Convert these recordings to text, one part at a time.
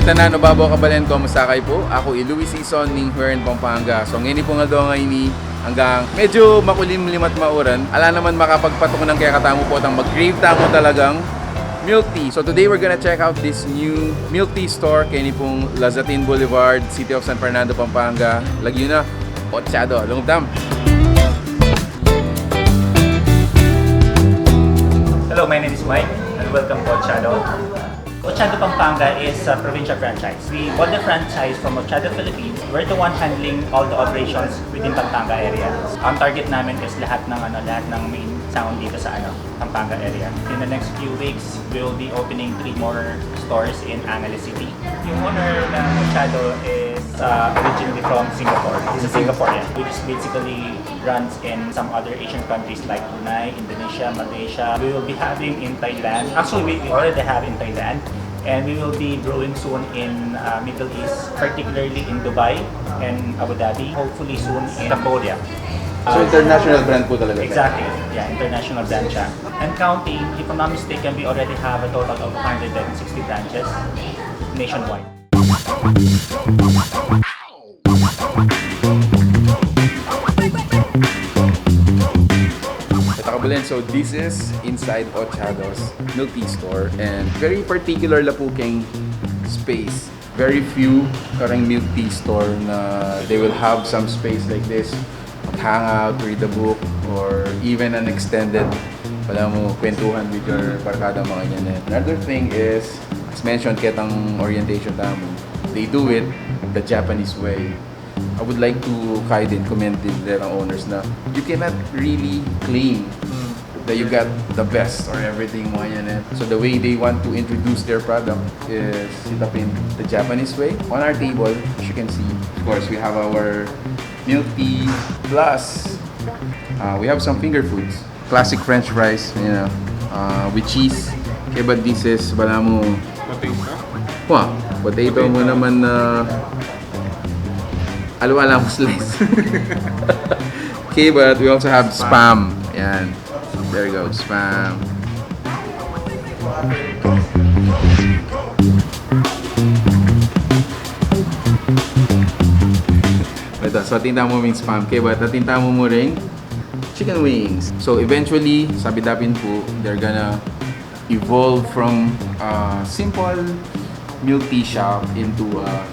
tanan ubabaw kabalen ko masakay po. Ako Louis Season ning Hueren Pampanga. So ngayon po nga daw ngayon hanggang medyo makulimlim at mauran. Ala naman makapagpatok ng kaya katamo po ang mag-crave tamo talagang milk tea. So today we're gonna check out this new milk tea store kay ni pong Lazatin Boulevard, City of San Fernando, Pampanga. Lagyo na, OCHADO. Lungdam. Hello, my name is Mike and welcome to OCHADO. OCHADO Pampanga is a provincial franchise. We bought the franchise from OCHADO Philippines. We're the one handling all the operations within Pampanga area. Ang target namin is lahat ng main sound dito sa Pampanga area. In the next few weeks, we will be opening 3 more stores in Angeles City. Yung owner ng OCHADO is originally from Singapore. He's a Singaporean, which basically runs in some other Asian countries like Brunei, Indonesia, Malaysia. We will be having in Thailand. Actually, we already have in Thailand. And we will be brewing soon in Middle East, particularly in Dubai and Abu Dhabi. Hopefully soon in Cambodia. So international brand po talaga. Exactly. Yeah, international brand siya. And counting, if I'm not mistaken, we already have a total of 160 branches nationwide. So this is inside OCHADO's milk tea store and very particular lapuking space. Very few karang milk tea store na they will have some space like this. Hang out, read a book, or even an extended wala mo kwentuhan with your barkada mga ganyan. Another thing is, as mentioned, ketang orientation tamo. They do it the Japanese way. I would like to commend their owners na you cannot really claim that you got the best or everything mo yan. So the way they want to introduce their product is itapin the Japanese way. On our table, as you can see, of course, we have our milk tea plus we have some finger foods. Classic French fries, with cheese. Okay, but this is wala mo potato. Potato mo naman na alwa mo slice. Okay, but we also have spam. Yan. There you go, spam. Ito, so tinta mo yung spam. Okay, but tinta mo rin chicken wings. So eventually, sabi dapin po, they're gonna evolve from a simple milk tea shop into a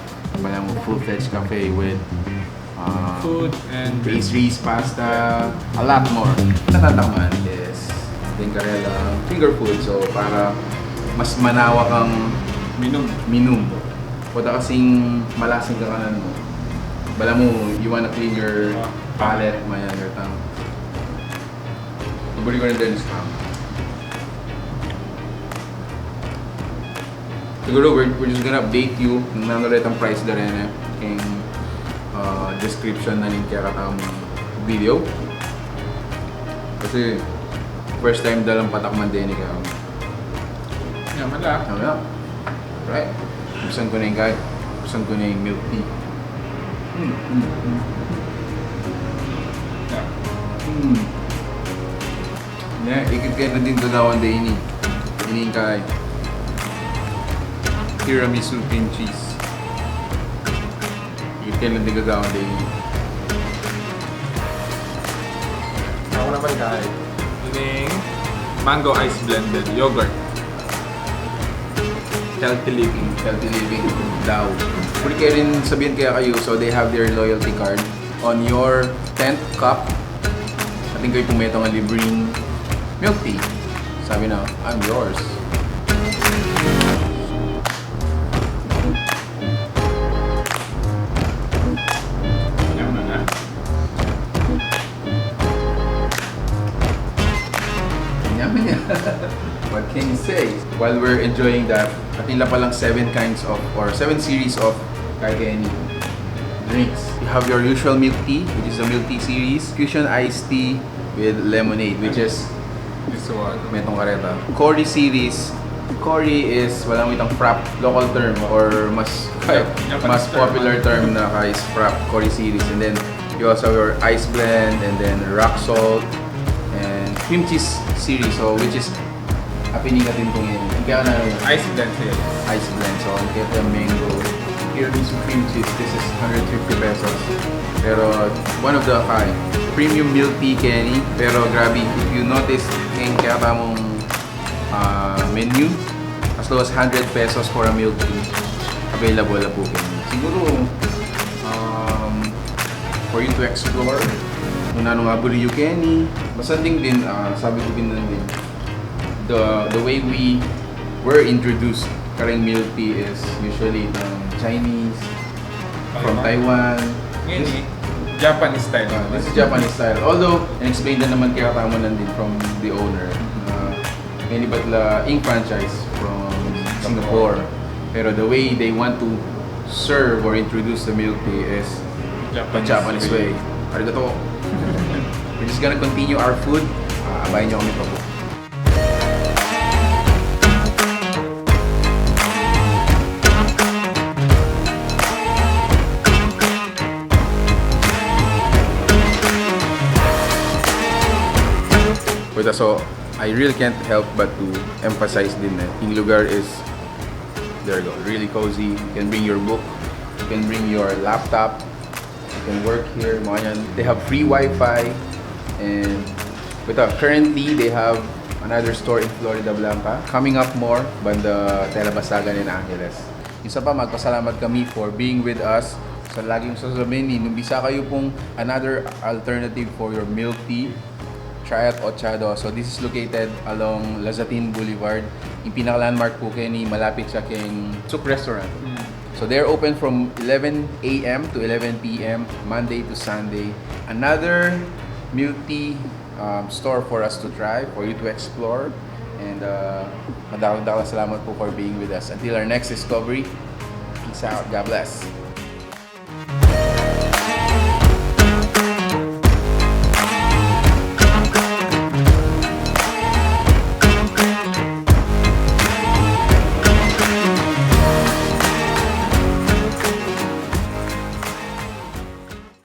full-fledged cafe with food and pastries, pasta, a lot more. Natataman is Dinkarela finger food. So para mas manawa kang minum. Wala kasing malasing kakanan mo. Bala mo, you wanna clean your palate, your tongue. Nobody gonna do this now. Siguro we're just gonna update you kung nanonood ang price na rin yung description na rin kaya katang video. Kasi first time dalang patakman din ikaw. Yaman lang. Yaman lang. Right. Buksan ko na yung guide. Buksan ko na yung milk tea. Ikit kayo na din doon day ini. Ini kay tiramisu cream cheese. Ikit kayo na din gagawin day ini. Ako naman kahit yung mango ice blended yogurt. Healthy living daw. Pwede kayo rin sabihin kaya kayo, so they have their loyalty card on your 10th cup. Ating kayo pumeto ng libreng milk tea. Sabi na, I'm yours. Yaman na. Yaman niya. What can you say? While we're enjoying that, atila palang 7 series of Kaigeni drinks. You have your usual milk tea, which is the milk tea series. Fusion iced tea with lemonade, which is This one. metong kareta. Cory series. Cory is walang witang frap, local term or mas popular term na is frap, Cory series. And then you also have your ice blend and then rock salt and cream cheese series, so which is Happening natin kung yun. Kaya na Ice blend siya. ice blend. So, ang kaya mango. Here is cream cheese. This is 150 pesos. Pero, one of the premium milk tea, Kenny. Pero, grabe, if you notice, kaya mong menu, as low as 100 pesos for a milk tea. Available na po, Kenny. Siguro, for you to explore, kung ano nga buli you, Kenny. Basta din, sabi ko din the way we were introduced karang milk tea is usually from Chinese, from Taiwan. Ngayon Japanese style. This is Japanese style. Although, and-explain na naman kaya tamo lang din from the owner. Mainly but ink franchise from Singapore. Pero the way they want to serve or introduce the milk tea is the Japanese way. Arigato. We're just gonna continue our food. Abayan nyo kami pa po. So, I really can't help but to emphasize din yung lugar is, there you go, really cozy. You can bring your book, you can bring your laptop, you can work here, mga yan. They have free Wi-Fi, and currently they have another store in Floridablanca. Coming up more, banda Telebasagan in Angeles. Isa pa, magpasalamat kami for being with us. So, laging sasabihin, numbisa kayo pong another alternative for your milk tea. Try at OCHADO. So this is located along Lazatin Boulevard. Yung pinaka-landmark po Kenny, malapit sa king SOUQ restaurant. So they're open from 11 a.m. to 11 p.m. Monday to Sunday. Another milk tea store for us to try, for you to explore. And madalang salamat po for being with us. Until our next discovery, peace out. God bless.